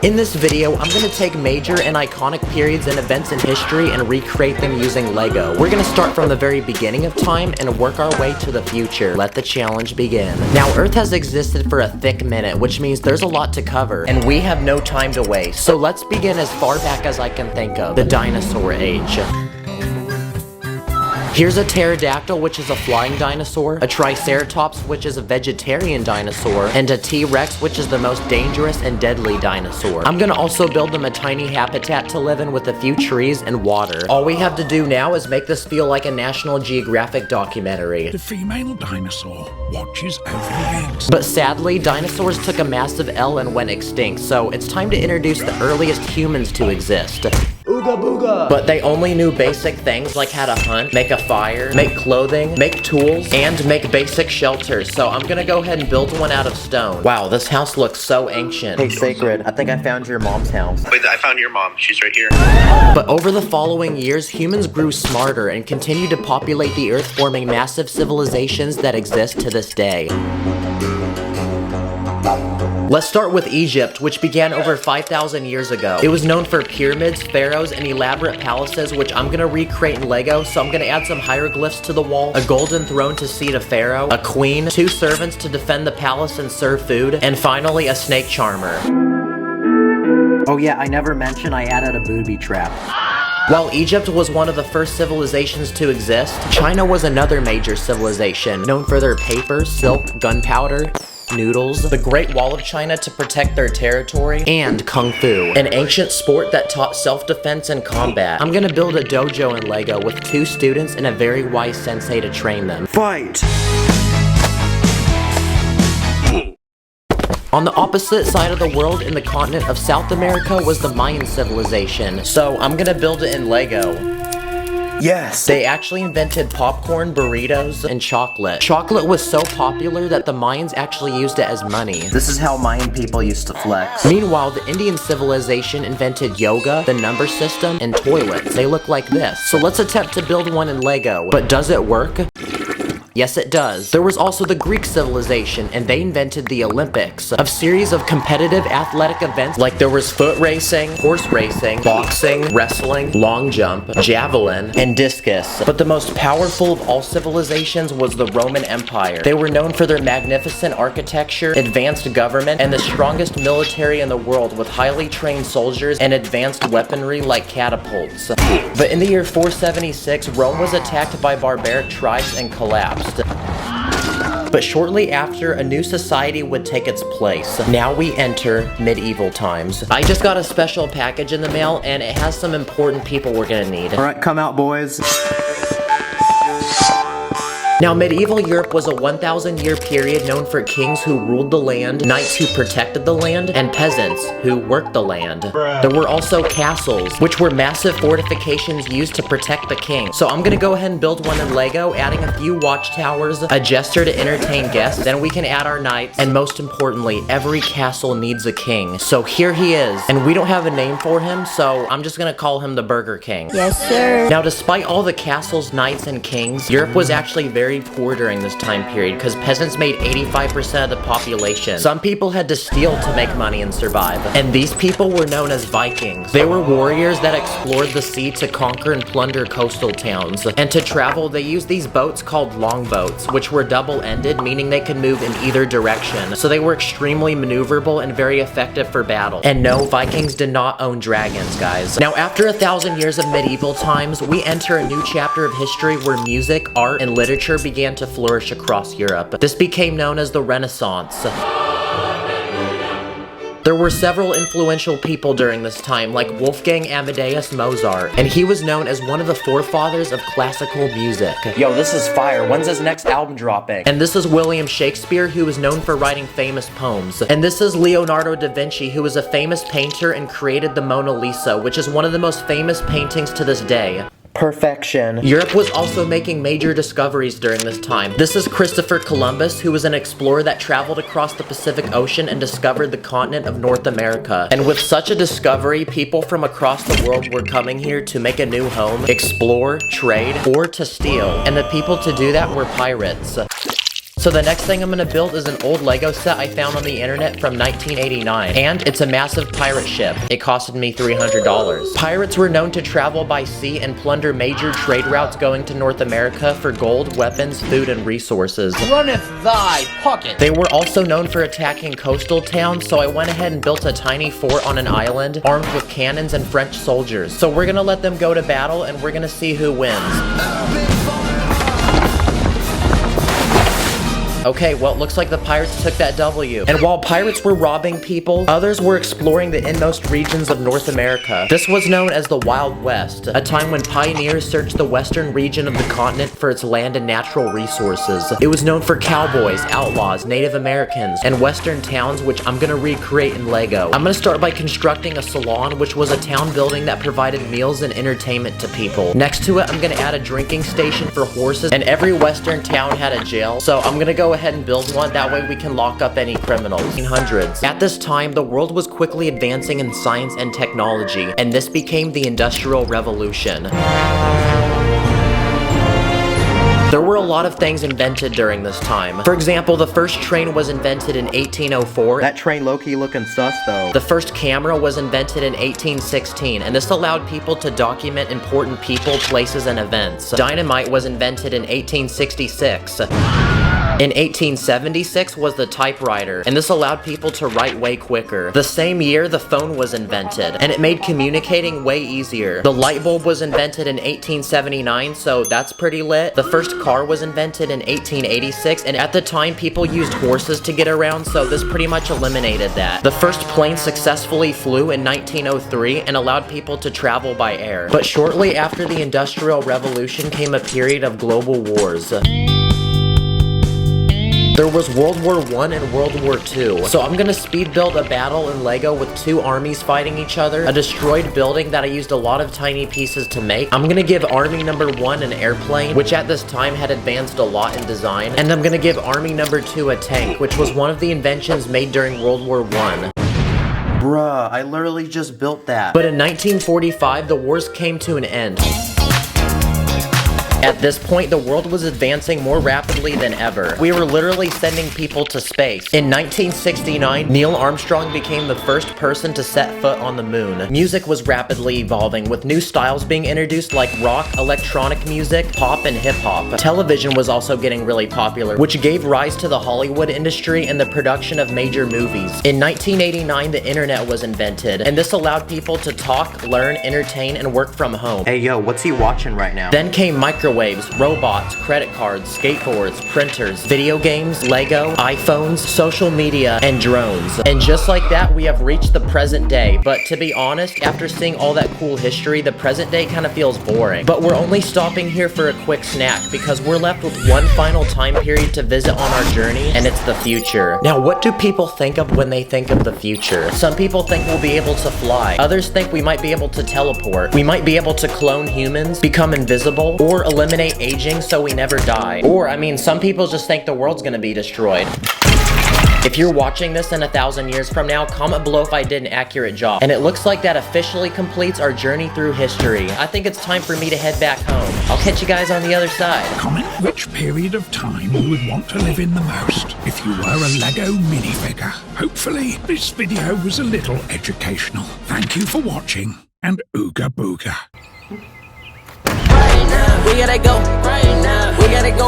In this video, I'm going to take major and iconic periods and events in history and recreate them using Lego. We're going to start from the very beginning of time and work our way to the future. Let the challenge begin. Now, Earth has existed for a thick minute, which means there's a lot to cover, and we have no time to waste. So let's begin as far back as I can think of, the dinosaur age. Here's a pterodactyl, which is a flying dinosaur, a triceratops, which is a vegetarian dinosaur, and a T-Rex, which is the most dangerous and deadly dinosaur. I'm gonna also build them a tiny habitat to live in with a few trees and water. All we have to do now is make this feel like a National Geographic documentary. The female dinosaur watches over the eggs. But sadly, dinosaurs took a massive L and went extinct, so it's time to introduce the earliest humans to exist. Ooga booga! But they only knew basic things like how to hunt, make a fire, make clothing, make tools, and make basic shelters. So I'm gonna go ahead and build one out of stone. Wow, this house looks so ancient. Hey, Sacred, I think I found your mom's house. Wait, I found your mom. She's right here. But over the following years, humans grew smarter and continued to populate the earth, forming massive civilizations that exist to this day. Let's start with Egypt, which began over 5,000 years ago. It was known for pyramids, pharaohs, and elaborate palaces, which I'm gonna recreate in Lego, so I'm gonna add some hieroglyphs to the wall, a golden throne to seat a pharaoh, a queen, 2 servants to defend the palace and serve food, and finally a snake charmer. Oh yeah, I never mentioned I added a booby trap. While Egypt was one of the first civilizations to exist, China was another major civilization, known for their paper, silk, gunpowder, noodles, the Great Wall of China to protect their territory, and Kung Fu, an ancient sport that taught self-defense and combat. I'm gonna build a dojo in Lego with 2 students and a very wise sensei to train them. Fight! On the opposite side of the world in the continent of South America was the Mayan civilization, so I'm gonna build it in Lego. Yes! They actually invented popcorn, burritos, and chocolate. Chocolate was so popular that the Mayans actually used it as money. This is how Mayan people used to flex. Meanwhile, the Indian civilization invented yoga, the number system, and toilets. They look like this. So let's attempt to build one in Lego. But does it work? Yes, it does. There was also the Greek civilization, and they invented the Olympics, a series of competitive athletic events like there was foot racing, horse racing, boxing, wrestling, long jump, javelin, and discus. But the most powerful of all civilizations was the Roman Empire. They were known for their magnificent architecture, advanced government, and the strongest military in the world with highly trained soldiers and advanced weaponry like catapults. But in the year 476, Rome was attacked by barbaric tribes and collapsed. But shortly after, a new society would take its place. Now we enter medieval times. I just got a special package in the mail, and it has some important people we're gonna need. Alright, come out, boys. Now, medieval Europe was a 1,000-year period known for kings who ruled the land, knights who protected the land, and peasants who worked the land. There were also castles, which were massive fortifications used to protect the king. So I'm gonna go ahead and build one in Lego, adding a few watchtowers, a jester to entertain guests, then we can add our knights, and most importantly, every castle needs a king. So here he is, and we don't have a name for him, so I'm just gonna call him the Burger King. Yes, sir. Now, despite all the castles, knights, and kings, Europe was actually very poor during this time period because peasants made 85% of the population. Some people had to steal to make money and survive, and these people were known as Vikings. They were warriors that explored the sea to conquer and plunder coastal towns. And to travel, they used these boats called longboats, which were double-ended, meaning they could move in either direction. So they were extremely maneuverable and very effective for battle. And no, Vikings did not own dragons, guys. Now, after 1,000 years of medieval times, we enter a new chapter of history where music, art, and literature began to flourish across Europe. This became known as the Renaissance. There were several influential people during this time, like Wolfgang Amadeus Mozart, and he was known as one of the forefathers of classical music. Yo, this is fire. When's his next album dropping? And this is William Shakespeare, who was known for writing famous poems. And this is Leonardo da Vinci, who was a famous painter and created the Mona Lisa, which is one of the most famous paintings to this day. Perfection. Europe was also making major discoveries during this time. This is Christopher Columbus, who was an explorer that traveled across the Pacific Ocean and discovered the continent of North America. And with such a discovery, people from across the world were coming here to make a new home, explore, trade, or to steal. And the people to do that were pirates. So the next thing I'm gonna build is an old Lego set I found on the internet from 1989. And it's a massive pirate ship. It costed me $300. Pirates were known to travel by sea and plunder major trade routes going to North America for gold, weapons, food, and resources. Runneth thy pocket. They were also known for attacking coastal towns, so I went ahead and built a tiny fort on an island, armed with cannons and French soldiers. So we're gonna let them go to battle, and we're gonna see who wins. Okay, well, it looks like the pirates took that W. And while pirates were robbing people, others were exploring the inmost regions of North America. This was known as the Wild West, a time when pioneers searched the western region of the continent for its land and natural resources. It was known for cowboys, outlaws, Native Americans, and western towns, which I'm gonna recreate in Lego. I'm gonna start by constructing a salon, which was a town building that provided meals and entertainment to people. Next to it, I'm gonna add a drinking station for horses, and every western town had a jail, so I'm gonna go ahead and build one, that way we can lock up any criminals. 1800s. At this time, the world was quickly advancing in science and technology, and this became the Industrial Revolution. There were a lot of things invented during this time. For example, the first train was invented in 1804. That train low-key looking sus though. The first camera was invented in 1816, and this allowed people to document important people, places, and events. Dynamite was invented in 1866. In 1876 was the typewriter, and this allowed people to write way quicker. The same year, the phone was invented, and it made communicating way easier. The light bulb was invented in 1879, so that's pretty lit. The first car was invented in 1886, and at the time, people used horses to get around, so this pretty much eliminated that. The first plane successfully flew in 1903 and allowed people to travel by air. But shortly after the Industrial Revolution came a period of global wars. There was World War I and World War II. So I'm gonna speed build a battle in Lego with two armies fighting each other, a destroyed building that I used a lot of tiny pieces to make. I'm gonna give Army number 1 an airplane, which at this time had advanced a lot in design. And I'm gonna give Army number 2 a tank, which was one of the inventions made during World War I. Bruh, I literally just built that. But in 1945, the wars came to an end. At this point, the world was advancing more rapidly than ever. We were literally sending people to space. In 1969, Neil Armstrong became the first person to set foot on the moon. Music was rapidly evolving, with new styles being introduced like rock, electronic music, pop, and hip-hop. Television was also getting really popular, which gave rise to the Hollywood industry and the production of major movies. In 1989, the internet was invented, and this allowed people to talk, learn, entertain, and work from home. Hey yo, what's he watching right now? Then came microwaves, robots, credit cards, skateboards, printers, video games, Lego, iPhones, social media, and drones. And just like that, we have reached the present day. But to be honest, after seeing all that cool history, the present day kind of feels boring. But we're only stopping here for a quick snack because we're left with one final time period to visit on our journey, and it's the future. Now, what do people think of when they think of the future? Some people think we'll be able to fly. Others think we might be able to teleport. We might be able to clone humans, become invisible, or eliminate aging so we never die. Or, I mean, some people just think the world's gonna be destroyed. If you're watching this in 1,000 years from now, comment below if I did an accurate job. And it looks like that officially completes our journey through history. I think it's time for me to head back home. I'll catch you guys on the other side. Comment which period of time you would want to live in the most if you were a Lego minifigure. Hopefully, this video was a little educational. Thank you for watching, and Ooga Booga. We gotta go right now. We gotta go